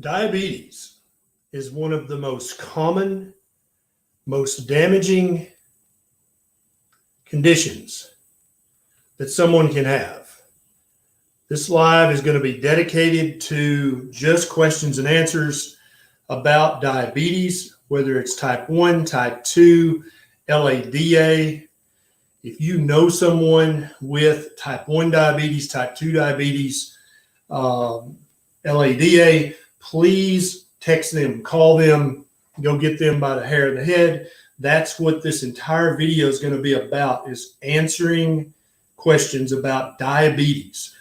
Diabetes is one of the most common, most damaging conditions that someone can have. This live is going to be dedicated to just questions and answers about diabetes, whether it's type 1, type 2, LADA. If you know someone with type 1 diabetes, type 2 diabetes, LADA, please text them, call them, go get them by the hair of the head. That's what this entire video is going to be about, is answering questions about diabetes,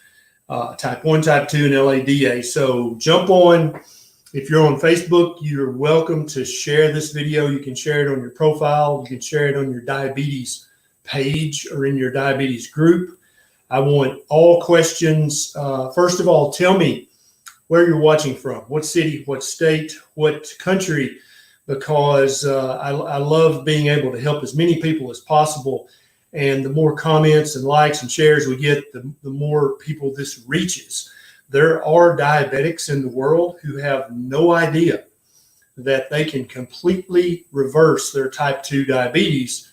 type 1, type 2, and LADA. So jump on. If you're on Facebook, you're welcome to share this video. You can share it on your profile. You can share it on your diabetes page or in your diabetes group. I want all questions. First of all, tell me where you're watching from, what city, what state, what country, because I love being able to help as many people as possible. And the more comments and likes and shares we get, the more people this reaches. There are diabetics in the world who have no idea that they can completely reverse their type 2 diabetes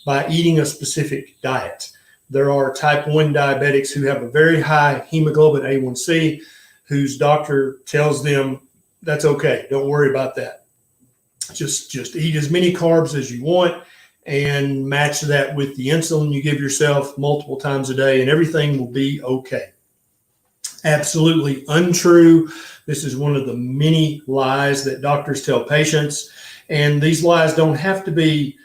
by eating a specific diet. There are type 1 diabetics who have a very high hemoglobin A1C, whose doctor tells them that's okay, don't worry about that. Just eat as many carbs as you want and match that with the insulin you give yourself multiple times a day, and everything will be okay. Absolutely untrue. This is one of the many lies that doctors tell patients, and these lies don't have to be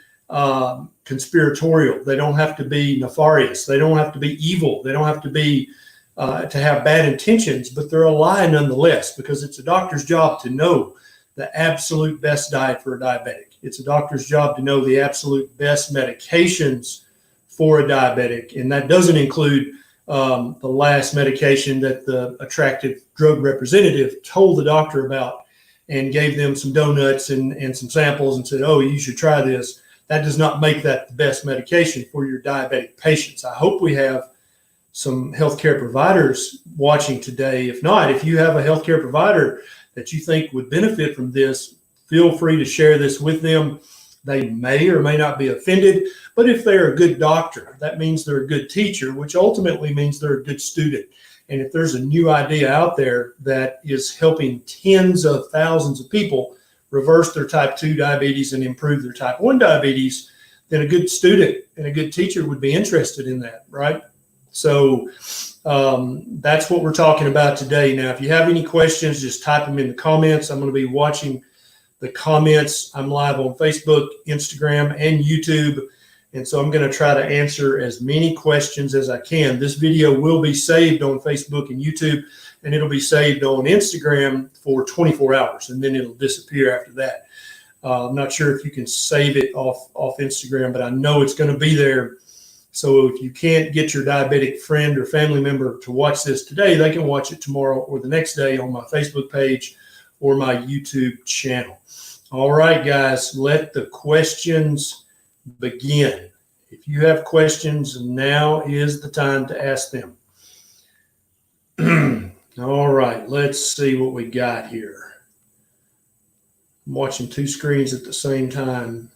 conspiratorial. They don't have to be nefarious. They don't have to be evil. They don't have to be to have bad intentions, but they're a lie nonetheless, because it's a doctor's job to know the absolute best diet for a diabetic. It's a doctor's job to know the absolute best medications for a diabetic, and that doesn't include the last medication that the attractive drug representative told the doctor about and gave them some donuts and some samples and said, oh, you should try this. That does not make that the best medication for your diabetic patients. I hope we have some healthcare providers watching today. If not, if you have a healthcare provider that you think would benefit from this, feel free to share this with them. They may or may not be offended, but if they're a good doctor, that means they're a good teacher, which ultimately means they're a good student. And if there's a new idea out there that is helping tens of thousands of people reverse their type 2 diabetes and improve their type 1 diabetes, then a good student and a good teacher would be interested in that, right? So that's what we're talking about today. Now, if you have any questions, just type them in the comments. I'm going to be watching the comments. I'm live on Facebook, Instagram, and YouTube. And so I'm going to try to answer as many questions as I can. This video will be saved on Facebook and YouTube, and it'll be saved on Instagram for 24 hours, and then it'll disappear after that. I'm not sure if you can save it off Instagram, but I know it's going to be there. So if you can't get your diabetic friend or family member to watch this today, they can watch it tomorrow or the next day on my Facebook page or my YouTube channel. All right, guys, let the questions begin. If you have questions, now is the time to ask them. All right, let's see what we got here. I'm watching two screens at the same time,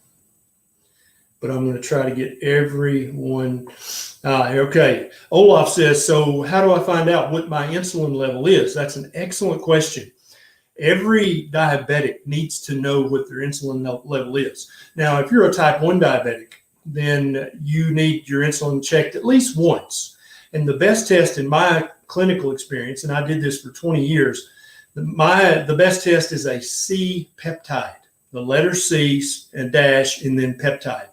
but I'm going to try to get everyone. Okay. Olaf says, so how do I find out what my insulin level is? That's an excellent question. Every diabetic needs to know what their insulin level is. Now, if you're a type 1 diabetic, then you need your insulin checked at least once. And the best test in my clinical experience, and I did this for 20 years, the best test is a C-Peptide, the letter C and dash and then peptide.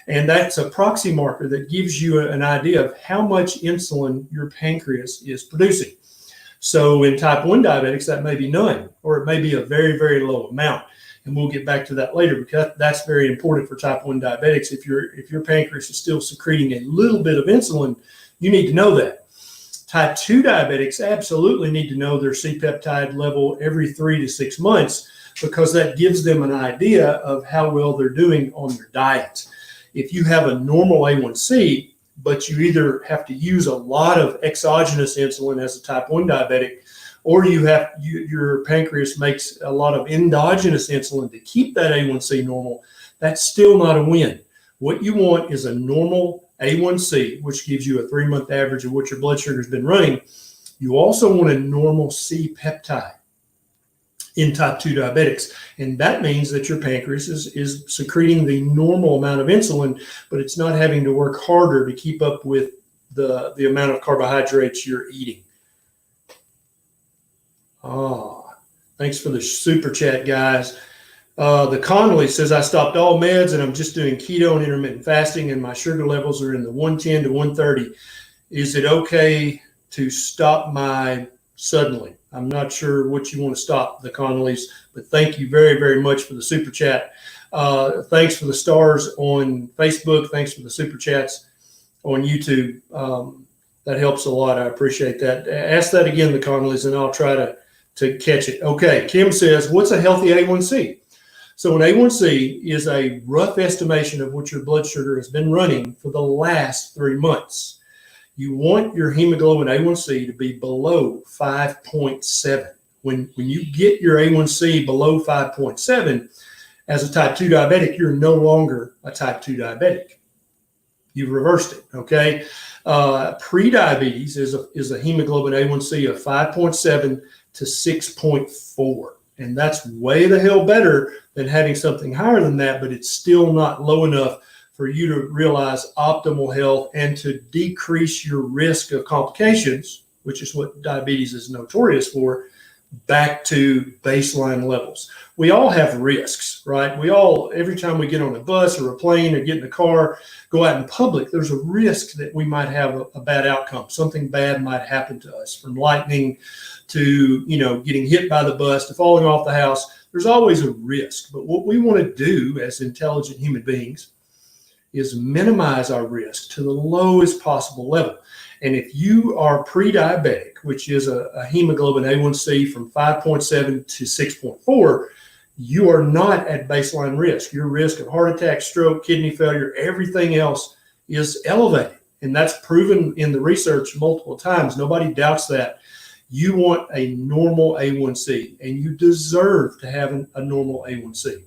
And that's a proxy marker that gives you an idea of how much insulin your pancreas is producing. So in type 1 diabetics, that may be none, or it may be a very, very low amount. And we'll get back to that later, because that's very important for type 1 diabetics. If your pancreas is still secreting a little bit of insulin, you need to know that. Type 2 diabetics absolutely need to know their C-peptide level every 3 to 6 months, because that gives them an idea of how well they're doing on their diet. If you have a normal A1C, but you either have to use a lot of exogenous insulin as a type 1 diabetic, or your pancreas makes a lot of endogenous insulin to keep that A1C normal, that's still not a win. What you want is a normal A1C, which gives you a 3-month average of what your blood sugar has been running. You also want a normal C-Peptide in type 2 diabetics. And that means that your pancreas is secreting the normal amount of insulin, but it's not having to work harder to keep up with the amount of carbohydrates you're eating. Thanks for the super chat, guys. The Connolly says, I stopped all meds and I'm just doing keto and intermittent fasting and my sugar levels are in the 110 to 130. Is it okay to stop my suddenly? I'm not sure what you want to stop, the Connollys, but thank you very, very much for the super chat. Thanks for the stars on Facebook. Thanks for the super chats on YouTube. That helps a lot. I appreciate that. Ask that again, the Connollys, and I'll try to catch it. Okay, Kim says, what's a healthy A1C? So an A1C is a rough estimation of what your blood sugar has been running for the last 3 months. You want your hemoglobin A1C to be below 5.7. When you get your A1C below 5.7, as a type 2 diabetic, you're no longer a type 2 diabetic. You've reversed it, okay? Pre-diabetes is a hemoglobin A1C of 5.7 to 6.4. And that's way the hell better than having something higher than that, but it's still not low enough for you to realize optimal health and to decrease your risk of complications, which is what diabetes is notorious for, back to baseline levels. We all have risks, right? We all, every time we get on a bus or a plane or get in a car, go out in public, there's a risk that we might have a bad outcome. Something bad might happen to us, from lightning to, getting hit by the bus to falling off the house. There's always a risk. But what we want to do as intelligent human beings is minimize our risk to the lowest possible level. And if you are pre-diabetic, which is a hemoglobin A1C from 5.7 to 6.4, you are not at baseline risk. Your risk of heart attack, stroke, kidney failure, everything else is elevated. And that's proven in the research multiple times. Nobody doubts that. You want a normal A1C, and you deserve to have a normal A1C.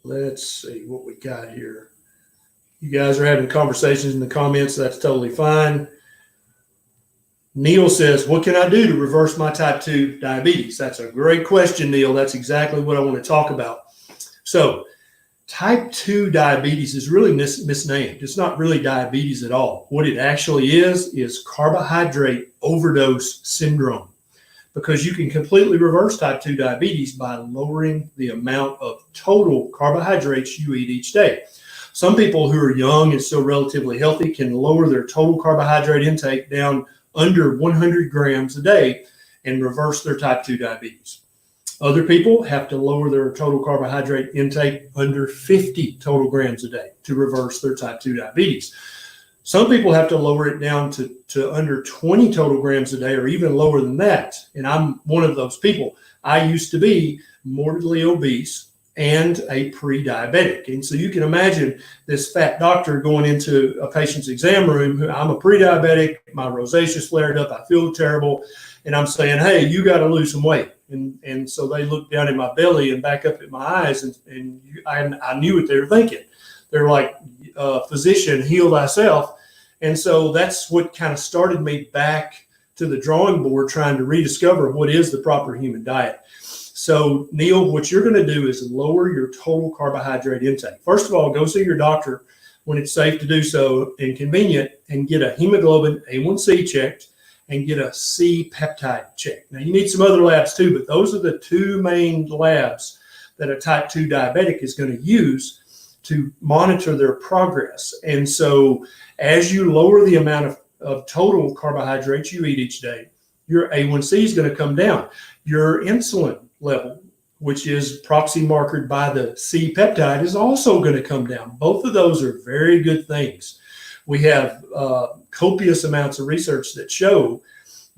Let's see what we got here. You guys are having conversations in the comments. That's totally fine. Neil says, what can I do to reverse my type 2 diabetes? That's a great question, Neil. That's exactly what I want to talk about. So type 2 diabetes is really misnamed. It's not really diabetes at all. What it actually is carbohydrate overdose syndrome. Because you can completely reverse type 2 diabetes by lowering the amount of total carbohydrates you eat each day. Some people who are young and still relatively healthy can lower their total carbohydrate intake down under 100 grams a day and reverse their type 2 diabetes. Other people have to lower their total carbohydrate intake under 50 total grams a day to reverse their type 2 diabetes. Some people have to lower it down to under 20 total grams a day or even lower than that. And I'm one of those people. I used to be morbidly obese and a pre-diabetic. And so you can imagine this fat doctor going into a patient's exam room. I'm a pre-diabetic. My rosacea's flared up. I feel terrible. And I'm saying, hey, you got to lose some weight. And so they look down at my belly and back up at my eyes. And I knew what they were thinking. They're like, physician, heal thyself. And so that's what kind of started me back to the drawing board, trying to rediscover what is the proper human diet. So, Neil, what you're going to do is lower your total carbohydrate intake. First of all, go see your doctor when it's safe to do so and convenient, and get a hemoglobin A1C checked and get a C-Peptide checked. Now, you need some other labs too, but those are the two main labs that a type 2 diabetic is going to use to monitor their progress. And so as you lower the amount of total carbohydrates you eat each day, your A1C is going to come down. Your insulin level, which is proxy markered by the C-Peptide, is also going to come down. Both of those are very good things. We have copious amounts of research that show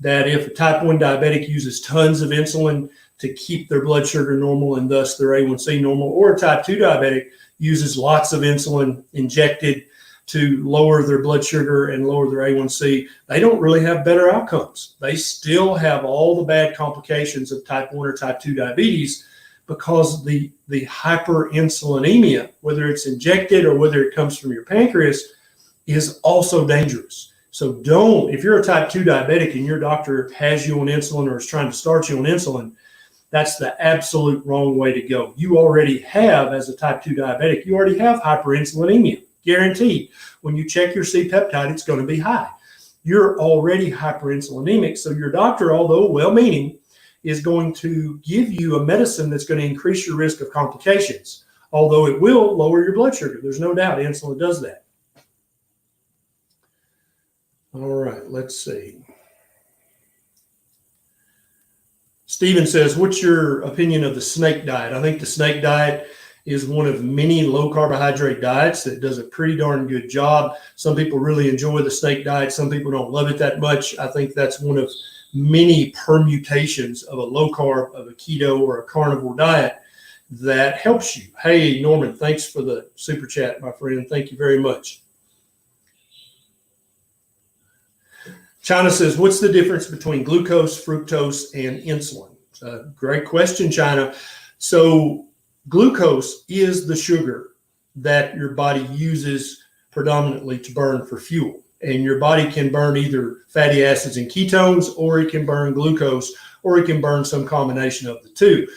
that if a type 1 diabetic uses tons of insulin to keep their blood sugar normal and thus their A1C normal, or a type 2 diabetic uses lots of insulin injected to lower their blood sugar and lower their A1C, they don't really have better outcomes. They still have all the bad complications of type 1 or type 2 diabetes because the hyperinsulinemia, whether it's injected or whether it comes from your pancreas, is also dangerous. So if you're a type 2 diabetic and your doctor has you on insulin or is trying to start you on insulin, that's the absolute wrong way to go. You already have, as a type 2 diabetic, you already have hyperinsulinemia, guaranteed. When you check your C-Peptide, it's going to be high. You're already hyperinsulinemic, so your doctor, although well-meaning, is going to give you a medicine that's going to increase your risk of complications, although it will lower your blood sugar. There's no doubt insulin does that. All right, let's see. Stephen says, what's your opinion of the snake diet? I think the snake diet is one of many low carbohydrate diets that does a pretty darn good job. Some people really enjoy the snake diet. Some people don't love it that much. I think that's one of many permutations of a low carb, of a keto or a carnivore diet that helps you. Hey, Norman, thanks for the super chat, my friend. Thank you very much. China says, what's the difference between glucose, fructose, and insulin? Great question, China. So glucose is the sugar that your body uses predominantly to burn for fuel. And your body can burn either fatty acids and ketones, or it can burn glucose, or it can burn some combination of the two.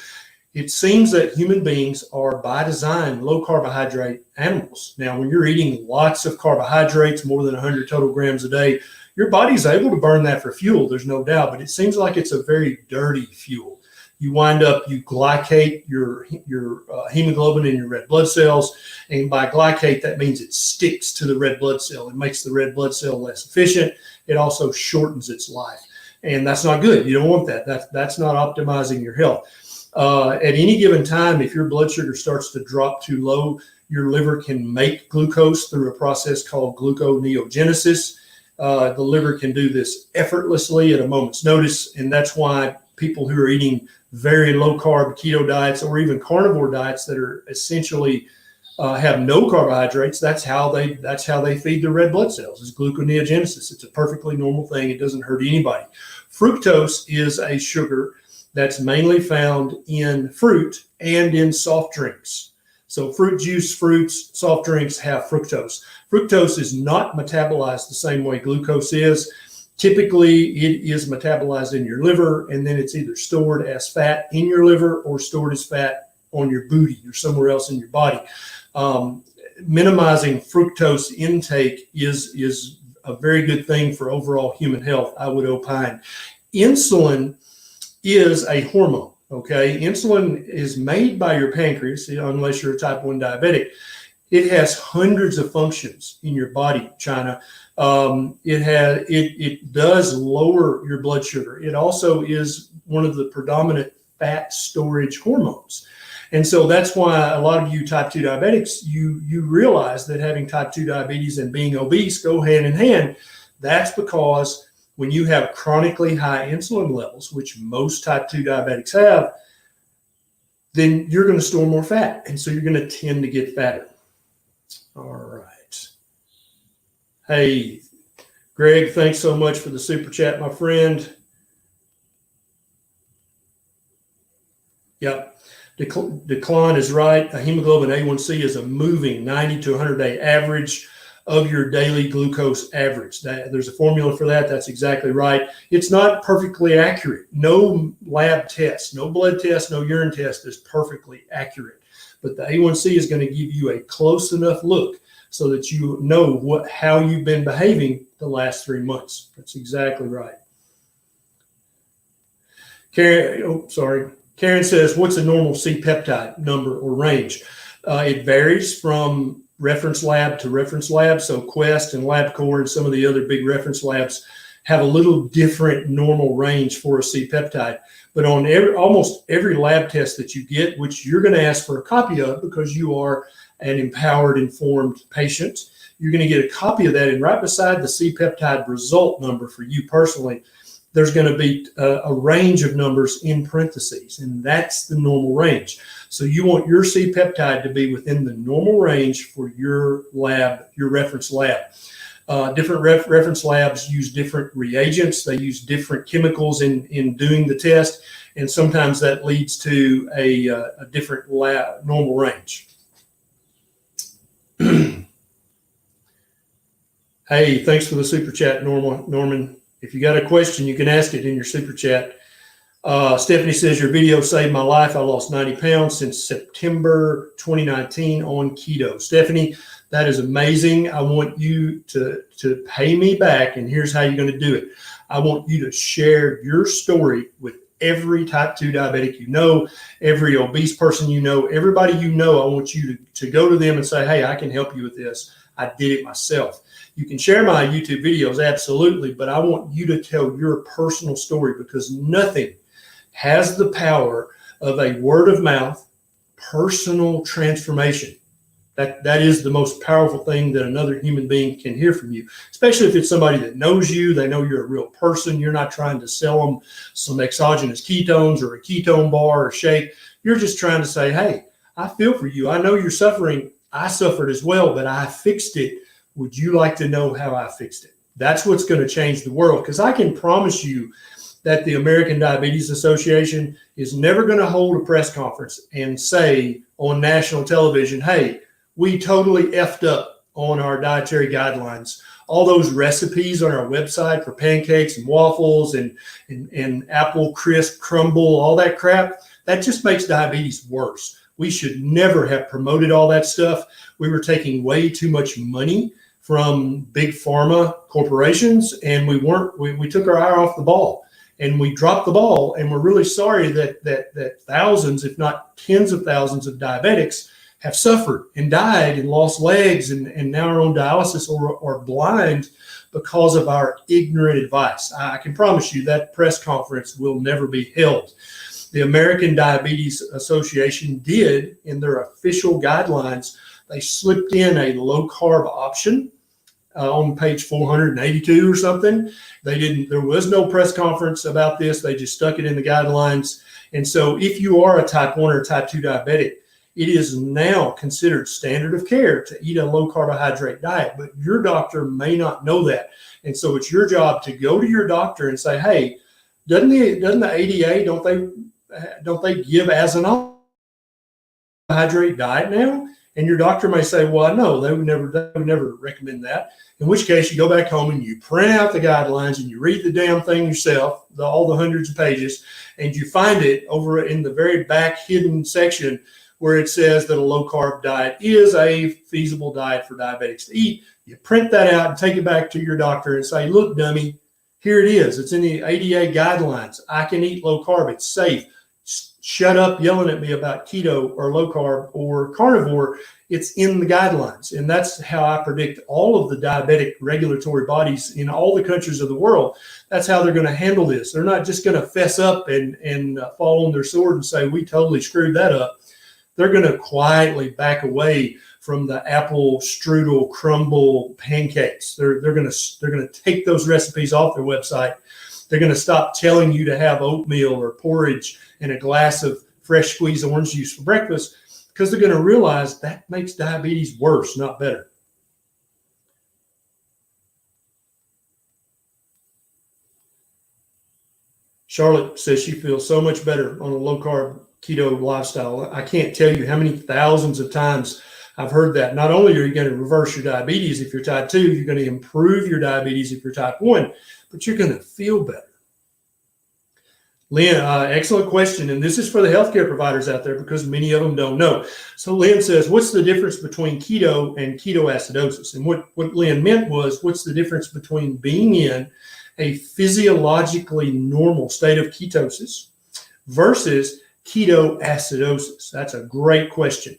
It seems that human beings are, by design, low carbohydrate animals. Now, when you're eating lots of carbohydrates, more than 100 total grams a day, your body's able to burn that for fuel, there's no doubt, but it seems like it's a very dirty fuel. You wind up, you glycate your hemoglobin in your red blood cells, and by glycate, that means it sticks to the red blood cell. It makes the red blood cell less efficient. It also shortens its life, and that's not good. You don't want that. That's not optimizing your health. At any given time, if your blood sugar starts to drop too low, your liver can make glucose through a process called gluconeogenesis. The liver can do this effortlessly at a moment's notice, and that's why people who are eating very low carb keto diets or even carnivore diets that are essentially have no carbohydrates, that's how they feed their red blood cells, is gluconeogenesis. It's a perfectly normal thing. It doesn't hurt anybody. Fructose is a sugar that's mainly found in fruit and in soft drinks. So fruit juice, fruits, soft drinks have fructose. Fructose is not metabolized the same way glucose is. Typically, it is metabolized in your liver, and then it's either stored as fat in your liver or stored as fat on your booty or somewhere else in your body. Minimizing fructose intake is a very good thing for overall human health, I would opine. Insulin is a hormone, okay? Insulin is made by your pancreas, unless you're a type 1 diabetic. It has hundreds of functions in your body, China. It does lower your blood sugar. It also is one of the predominant fat storage hormones. And so that's why a lot of you type 2 diabetics, you realize that having type 2 diabetes and being obese go hand in hand. That's because when you have chronically high insulin levels, which most type 2 diabetics have, then you're going to store more fat. And so you're going to tend to get fatter. All right. Hey, Greg, thanks so much for the super chat, my friend. Yep. Decline is right. A hemoglobin A1C is a moving 90 to 100 day average of your daily glucose average. There's a formula for that. That's exactly right. It's not perfectly accurate. No lab test, no blood test, no urine test is perfectly accurate. But the A1C is going to give you a close enough look so that you know how you've been behaving the last 3 months. That's exactly right. Karen says, what's a normal C-peptide number or range? It varies from reference lab to reference lab. So Quest and LabCorp and some of the other big reference labs have a little different normal range for a C-peptide. But on almost every lab test that you get, which you're going to ask for a copy of because you are an empowered, informed patient, you're going to get a copy of that. And right beside the C-peptide result number for you personally, there's going to be a range of numbers in parentheses, and that's the normal range. So you want your C-peptide to be within the normal range for your lab, your reference lab. Different reference labs use different reagents. They use different chemicals in doing the test, and sometimes that leads to a different normal range. Hey, thanks for the super chat, Norman. If you got a question, you can ask it in your super chat. Stephanie says, your video saved my life. I lost 90 pounds since September 2019 on keto. Stephanie, that is amazing. I want you to pay me back, and here's how you're going to do it. I want you to share your story with every type 2 diabetic you know, every obese person you know, everybody you know. I want you to go to them and say, hey, I can help you with this. I did it myself. You can share my YouTube videos, absolutely, but I want you to tell your personal story, because nothing has the power of a word of mouth personal transformation. That is the most powerful thing that another human being can hear from you, especially if it's somebody that knows you. They know you're a real person. You're not trying to sell them some exogenous ketones or a ketone bar or shake. You're just trying to say, hey, I feel for you. I know you're suffering. I suffered as well, but I fixed it. Would you like to know how I fixed it? That's what's going to change the world, because I can promise you that the American Diabetes Association is never going to hold a press conference and say on national television, hey, we totally effed up on our dietary guidelines. All those recipes on our website for pancakes and waffles and apple crisp crumble, all that crap, that just makes diabetes worse. We should never have promoted all that stuff. We were taking way too much money from big pharma corporations, and we took our eye off the ball, and we dropped the ball. And we're really sorry that thousands, if not tens of thousands of diabetics have suffered and died and lost legs and now are on dialysis or blind because of our ignorant advice. I can promise you that press conference will never be held. The American Diabetes Association did, in their official guidelines, they slipped in a low carb option on page 482 or something. There was no press conference about this. They just stuck it in the guidelines. And so if you are a type 1 or type 2 diabetic, it is now considered standard of care to eat a low carbohydrate diet, but your doctor may not know that. And so it's your job to go to your doctor and say, hey, doesn't the ADA, don't they give as an carbohydrate diet now? And your doctor may say, well, no, they would never recommend that. In which case you go back home and you print out the guidelines and you read the damn thing yourself, all the hundreds of pages, and you find it over in the very back hidden section where it says that a low carb diet is a feasible diet for diabetics to eat. You print that out and take it back to your doctor and say, look, dummy, here it is. It's in the ADA guidelines. I can eat low carb. It's safe. Shut up yelling at me about keto or low carb or carnivore. It's in the guidelines. And that's how I predict all of the diabetic regulatory bodies in all the countries of the world. That's how they're going to handle this. They're not just going to fess up and fall on their sword and say, we totally screwed that up. They're going to quietly back away from the apple strudel crumble pancakes. They're going to take those recipes off their website. They're going to stop telling you to have oatmeal or porridge and a glass of fresh squeezed orange juice for breakfast, because they're going to realize that makes diabetes worse, not better. Charlotte says she feels so much better on a low-carb keto lifestyle. I can't tell you how many thousands of times I've heard that. Not only are you going to reverse your diabetes if you're type 2, you're going to improve your diabetes if you're type 1, but you're going to feel better. Lynn, excellent question. And this is for the healthcare providers out there, because many of them don't know. So Lynn says, what's the difference between keto and ketoacidosis? And what Lynn meant was, what's the difference between being in a physiologically normal state of ketosis versus ketoacidosis? That's a great question.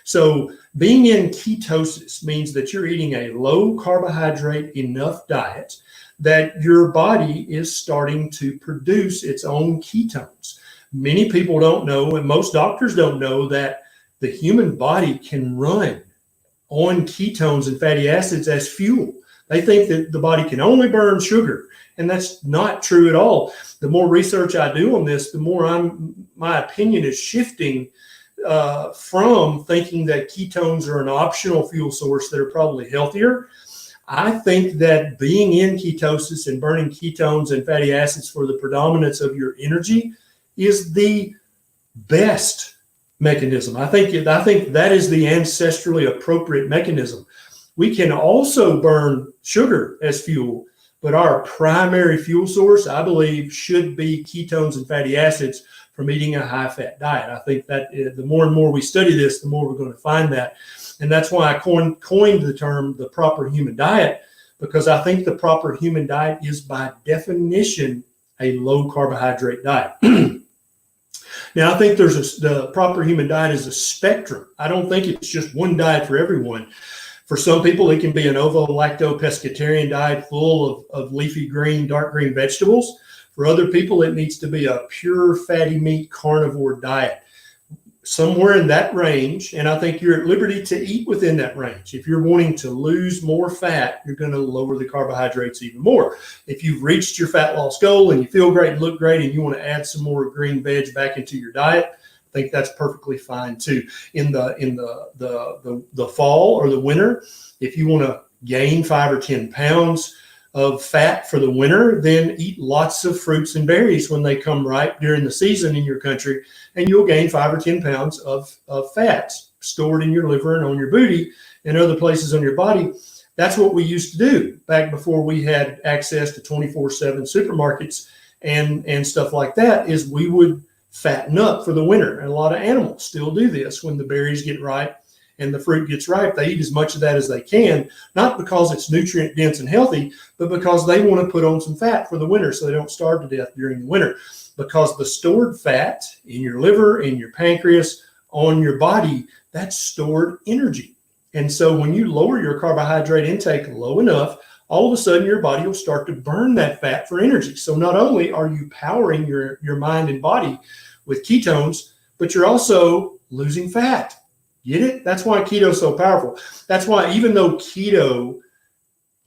So being in ketosis means that you're eating a low carbohydrate enough diet that your body is starting to produce its own ketones. Many people don't know, and most doctors don't know, that the human body can run on ketones and fatty acids as fuel. They think that the body can only burn sugar, and that's not true at all. The more research I do on this, the more my opinion is shifting from thinking that ketones are an optional fuel source that are probably healthier. I think that being in ketosis and burning ketones and fatty acids for the predominance of your energy is the best mechanism. I think that is the ancestrally appropriate mechanism. We can also burn sugar as fuel, but our primary fuel source, I believe, should be ketones and fatty acids from eating a high-fat diet. I think that the more and more we study this, the more we're going to find that. And that's why I coined the term the proper human diet, because I think the proper human diet is by definition a low-carbohydrate diet. Now, I think the proper human diet is a spectrum. I don't think it's just one diet for everyone. For some people, it can be an ovo-lacto-pescatarian diet full of leafy green, dark green vegetables. For other people, it needs to be a pure fatty meat carnivore diet. Somewhere in that range, and I think you're at liberty to eat within that range. If you're wanting to lose more fat, you're going to lower the carbohydrates even more. If you've reached your fat loss goal and you feel great and look great and you want to add some more green veg back into your diet, I think that's perfectly fine too. In the fall or the winter, if you want to gain 5 or 10 pounds of fat for the winter, then eat lots of fruits and berries when they come ripe during the season in your country, and you'll gain 5 or 10 pounds of fats stored in your liver and on your booty and other places on your body. That's what we used to do back before we had access to 24/7 supermarkets and stuff like that, is we would fatten up for the winter. And a lot of animals still do this. When the berries get ripe and the fruit gets ripe, they eat as much of that as they can, not because it's nutrient dense and healthy, but because they want to put on some fat for the winter so they don't starve to death during the winter. Because the stored fat in your liver, in your pancreas, on your body, that's stored energy. And so when you lower your carbohydrate intake low enough, all of a sudden your body will start to burn that fat for energy. So not only are you powering your mind and body with ketones, but you're also losing fat. Get it? That's why keto is so powerful. That's why even though keto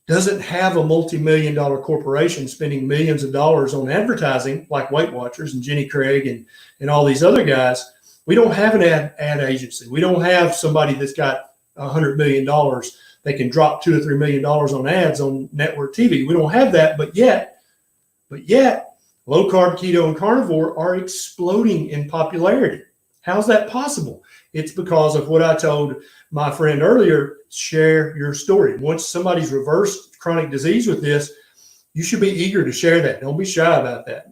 doesn't have a multi-million-dollar corporation spending millions of dollars on advertising like Weight Watchers and Jenny Craig and all these other guys, we don't have an ad agency. We don't have somebody that's got $100 million. They can drop $2 or $3 million on ads on network TV. We don't have that, but yet, low carb, keto, and carnivore are exploding in popularity. How's that possible? It's because of what I told my friend earlier: share your story. Once somebody's reversed chronic disease with this, you should be eager to share that. Don't be shy about that,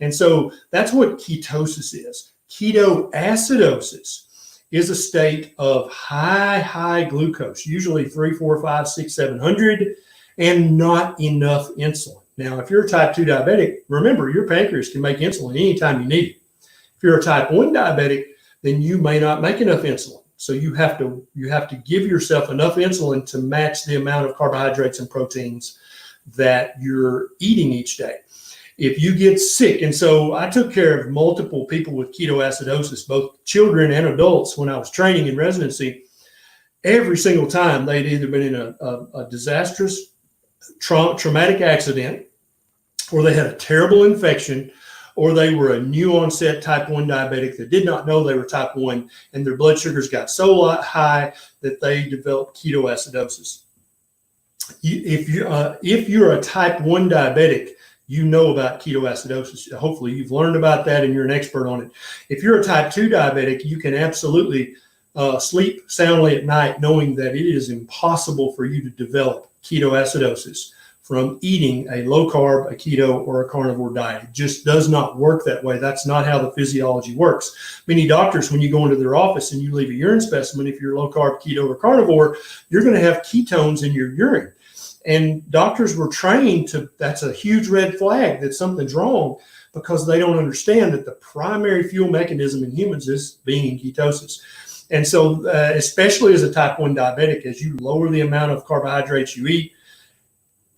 and so that's what ketosis is. Ketoacidosis is a state of high glucose, usually 3, 4, 5, 6, 700, and not enough insulin. Now, if you're a type 2 diabetic, remember your pancreas can make insulin anytime you need it. If you're a type 1 diabetic, then you may not make enough insulin. So you have to give yourself enough insulin to match the amount of carbohydrates and proteins that you're eating each day. If you get sick, and so I took care of multiple people with ketoacidosis, both children and adults, when I was training in residency. Every single time they'd either been in a disastrous, traumatic accident, or they had a terrible infection, or they were a new onset type 1 diabetic that did not know they were type 1, and their blood sugars got so high that they developed ketoacidosis. If you're a type 1 diabetic, you know about ketoacidosis. Hopefully you've learned about that and you're an expert on it. If you're a type 2 diabetic, you can absolutely sleep soundly at night knowing that it is impossible for you to develop ketoacidosis from eating a low carb, a keto, or a carnivore diet. It just does not work that way. That's not how the physiology works. Many doctors, when you go into their office and you leave a urine specimen, if you're low carb, keto, or carnivore, you're going to have ketones in your urine. And doctors were trained that's a huge red flag that something's wrong, because they don't understand that the primary fuel mechanism in humans is being in ketosis. And so, especially as a type 1 diabetic, as you lower the amount of carbohydrates you eat,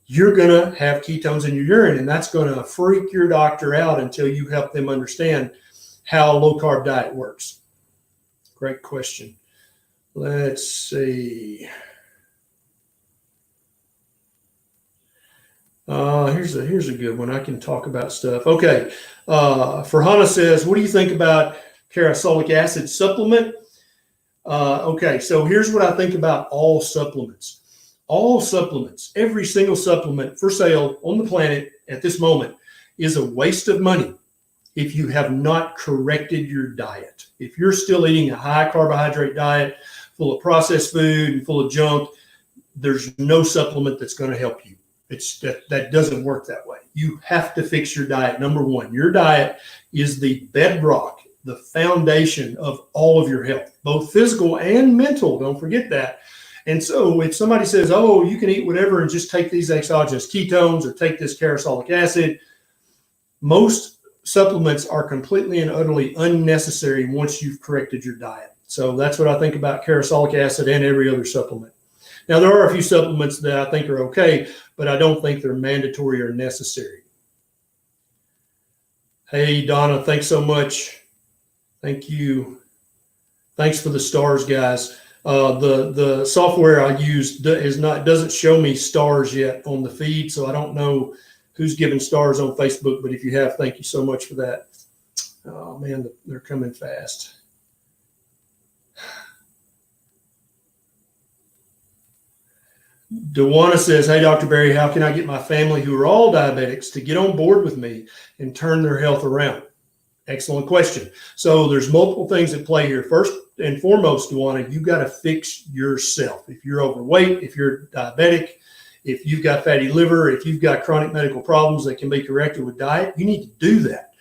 you're going to have ketones in your urine, and that's going to freak your doctor out until you help them understand how a low carb diet works. Great question. Let's see. Here's a good one. I can talk about stuff. Okay. Farhana says, what do you think about Karis acid supplement? Okay, so here's what I think about all supplements. All supplements, every single supplement for sale on the planet at this moment is a waste of money if you have not corrected your diet. If you're still eating a high carbohydrate diet full of processed food and full of junk, there's no supplement that's going to help you. That doesn't work that way. You have to fix your diet. Number one, your diet is the bedrock, the foundation of all of your health, both physical and mental. Don't forget that. And so if somebody says, oh, you can eat whatever and just take these exogenous ketones or take this Karis acid, most supplements are completely and utterly unnecessary once you've corrected your diet. So that's what I think about Karis acid and every other supplement. Now, there are a few supplements that I think are okay, but I don't think they're mandatory or necessary. Hey, Donna, thanks so much. Thank you. Thanks for the stars, guys. The software I use doesn't show me stars yet on the feed, so I don't know who's giving stars on Facebook, but if you have, thank you so much for that. Oh, man, they're coming fast. Dewana says, hey, Dr. Berry, how can I get my family who are all diabetics to get on board with me and turn their health around? Excellent question. So there's multiple things at play here. First and foremost, Dewana, you got to fix yourself. If you're overweight, if you're diabetic, if you've got fatty liver, if you've got chronic medical problems that can be corrected with diet, you need to do that.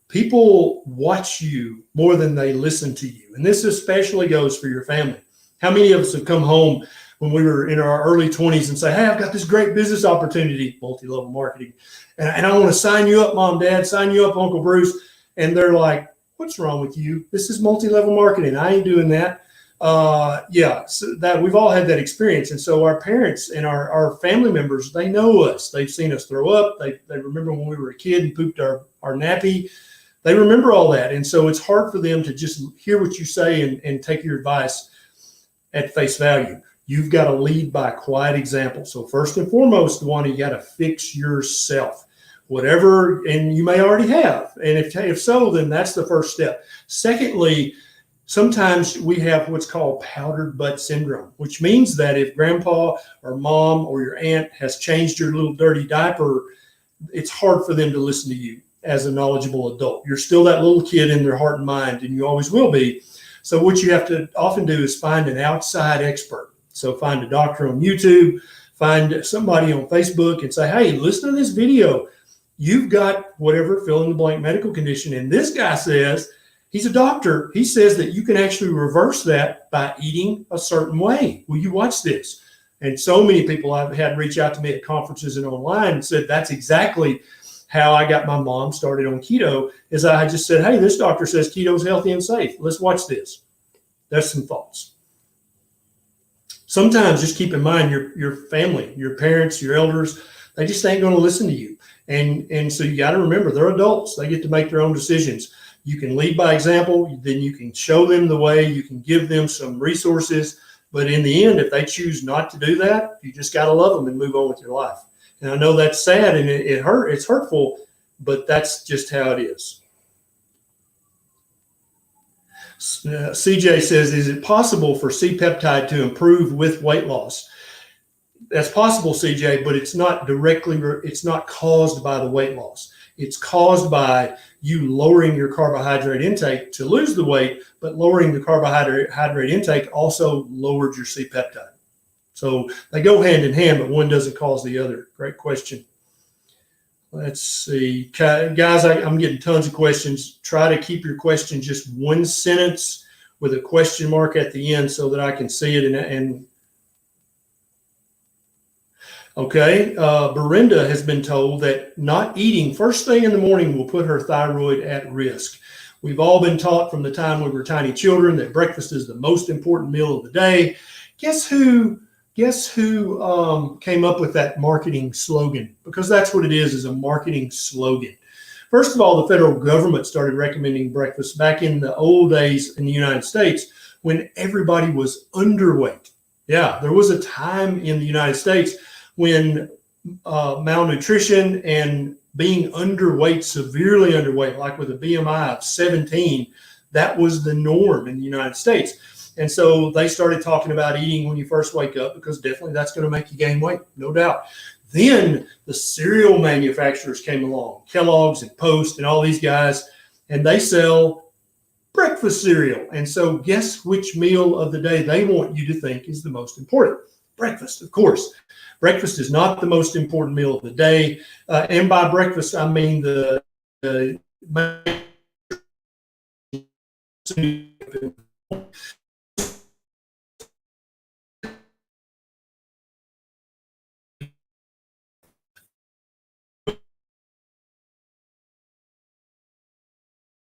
People watch you more than they listen to you. And this especially goes for your family. How many of us have come home when we were in our early 20s and say, hey, I've got this great business opportunity, multi-level marketing, and I want to sign you up, Mom, Dad, sign you up, Uncle Bruce. And they're like, what's wrong with you? This is multi-level marketing. I ain't doing that. So that we've all had that experience. And so our parents and our family members, they know us. They've seen us throw up. They remember when we were a kid and pooped our nappy. They remember all that. And so it's hard for them to just hear what you say and take your advice at face value. You've got to lead by quiet example. So first and foremost, Dewana, you got to fix yourself. Whatever, and you may already have. And if so, then that's the first step. Secondly, sometimes we have what's called powdered butt syndrome, which means that if grandpa or mom or your aunt has changed your little dirty diaper, it's hard for them to listen to you as a knowledgeable adult. You're still that little kid in their heart and mind, and you always will be. So what you have to often do is find an outside expert. So find a doctor on YouTube, find somebody on Facebook and say, hey, listen to this video. You've got whatever fill in the blank medical condition. And this guy says, he's a doctor. He says that you can actually reverse that by eating a certain way. Will you watch this? And so many people I've had reach out to me at conferences and online and said, that's exactly how I got my mom started on keto, is I just said, hey, this doctor says keto is healthy and safe. Let's watch this. That's some thoughts. Sometimes just keep in mind your family, your parents, your elders, they just ain't going to listen to you. And so you got to remember, they're adults. They get to make their own decisions. You can lead by example. Then you can show them the way. You can give them some resources. But in the end, if they choose not to do that, you just got to love them and move on with your life. And I know that's sad and it's hurtful, but that's just how it is. CJ says, is it possible for C-Peptide to improve with weight loss? That's possible, CJ, but it's not caused by the weight loss. It's caused by you lowering your carbohydrate intake to lose the weight, but lowering the carbohydrate intake also lowered your C-Peptide. So they go hand in hand, but one doesn't cause the other. Great question. Let's see. Guys, I'm getting tons of questions. Try to keep your question just one sentence with a question mark at the end so that I can see it. Okay. Berenda has been told that not eating first thing in the morning will put her thyroid at risk. We've all been taught from the time we were tiny children that breakfast is the most important meal of the day. Guess who came up with that marketing slogan? Because that's what it is a marketing slogan. First of all, the federal government started recommending breakfast back in the old days in the United States when everybody was underweight. Yeah, there was a time in the United States when malnutrition and being underweight, severely underweight, like with a BMI of 17, that was the norm in the United States. And so they started talking about eating when you first wake up, because definitely that's going to make you gain weight, no doubt. Then the cereal manufacturers came along, Kellogg's and Post and all these guys, and they sell breakfast cereal. And so guess which meal of the day they want you to think is the most important? Breakfast, of course. Breakfast is not the most important meal of the day. And by breakfast, I mean the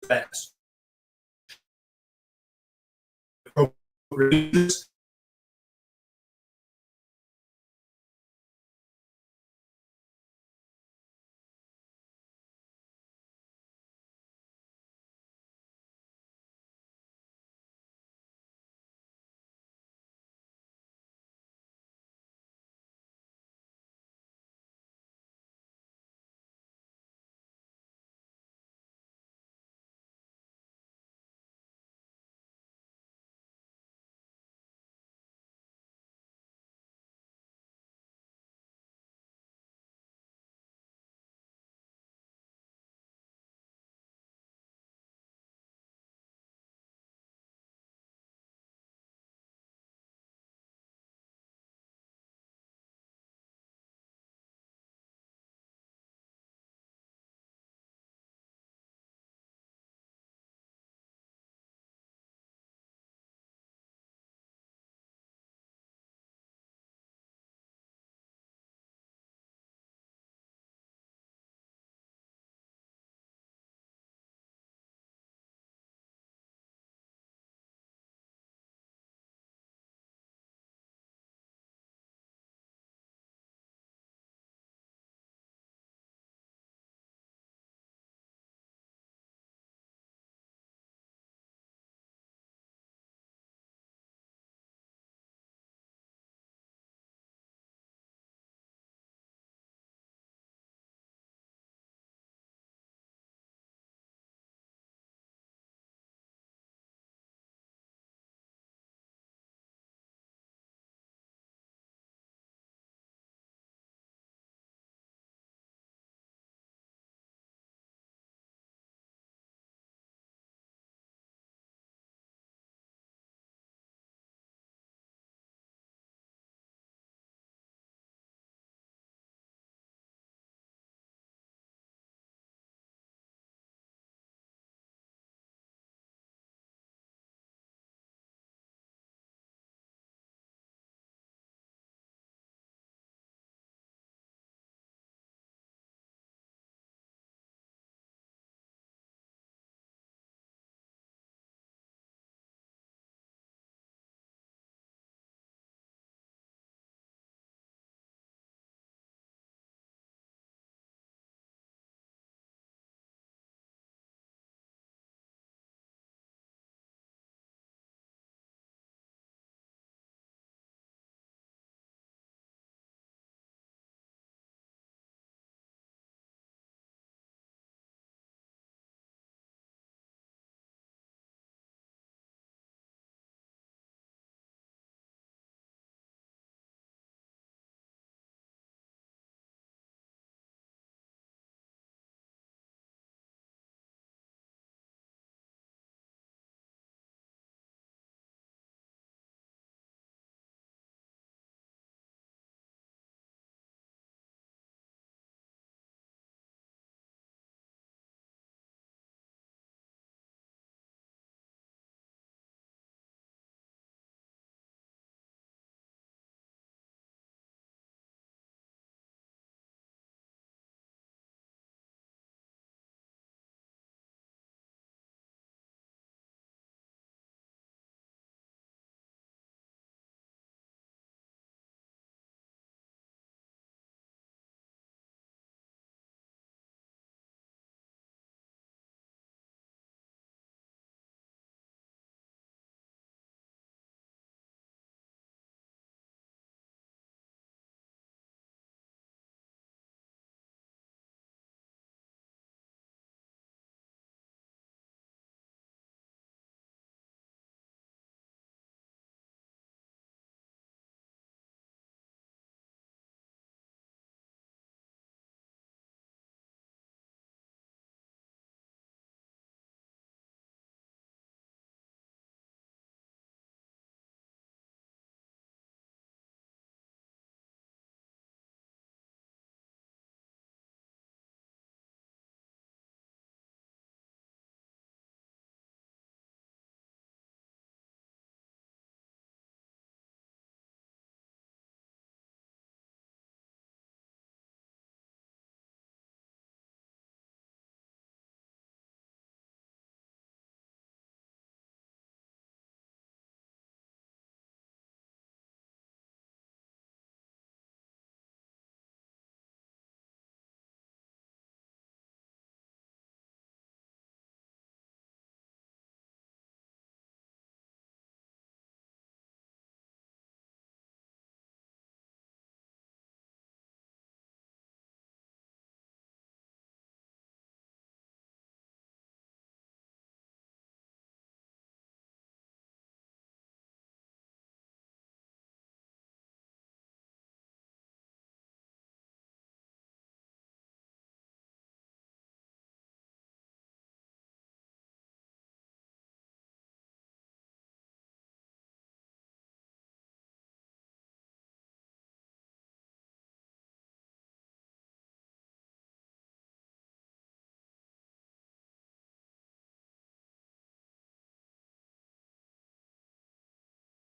fast.